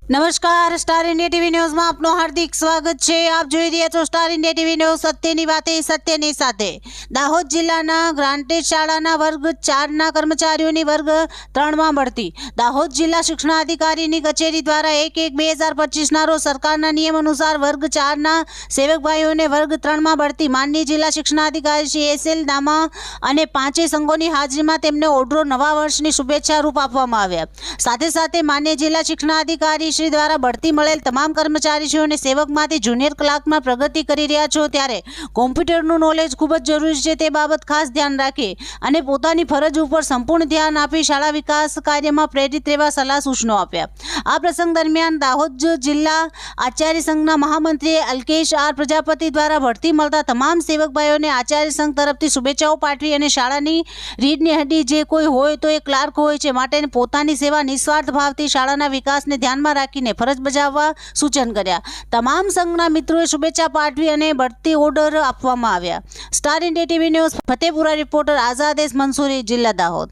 નમસ્કાર, star India TV ન્યૂઝમાં આપનું હાર્દિક સ્વાગત છે। આપ જોઈ રહ્યા છો સ્ટાર ઇન્ડિયા ટીવી ન્યૂઝ, સત્યની વાતે સત્યની સાથે। દાહોદ જિલ્લાના ગ્રાન્ટેડ શાળાના વર્ગ 4ના કર્મચારીઓની વર્ગ 3માં બઢતી। દાહોદ જિલ્લા શિક્ષણાધિકારીની કચેરી દ્વારા 1/1/2025ના રોજ સરકારના નિયમ અનુસાર વર્ગ 4ના સેવક ભાઈઓને વર્ગ 3માં બઢતી। માનનીય જિલ્લા શિક્ષણાધિકારી શ્રી એસ.એલ. દામા અને પાંચેય સંઘોની હાજરીમાં તેમને ઓઢરો નવા વર્ષની શુભેચ્છા રૂપ આપવામાં આવ્યા। સાથે સાથે માનનીય જિલ્લા શિક્ષણાધિકારી શ્રી દ્વારા બઢતી મળેલ તમામ કર્મચારીઓને સેવકમાંથી જુનિયર ક્લાર્કમાં પ્રગતિ કરી રહ્યા છો ત્યારે કોમ્પ્યુટરનું નોલેજ ખૂબ જ જરૂરી છે તે બાબત ખાસ ધ્યાન રાખી અને પોતાની ફરજ ઉપર સંપૂર્ણ ધ્યાન આપી શાળા વિકાસ કાર્યમાં પ્રેરિત રહેવા સલાહ સૂચનો આપ્યા। આ પ્રસંગ દરમિયાન દાહોદ જિલ્લા આચાર્ય સંઘના મહામંત્રી અલ્કેશ આર પ્રજાપતિ દ્વારા બઢતી મળતા તમામ સેવક ભાઈઓને આચાર્ય સંઘ તરફથી શુભેચ્છાઓ પાઠવી અને શાળાની રીઢની હड्डी જે કોઈ હોય તો એ ક્લાર્ક હોય છે માટે પોતાની સેવા નિસ્વાર્થ ભાવથી શાળાના વિકાસને ધ્યાનમાં રાખીને ફરજ બજાવવા સૂચન કર્યા। તમામ સંઘના મિત્રોએ શુભેચ્છા પાઠવી અને બઢતી ઓર્ડર આપવામાં આવ્યા। Star India TV News Fatepura reporter Azadesh Mansuri, જિલ્લા દાહોદ।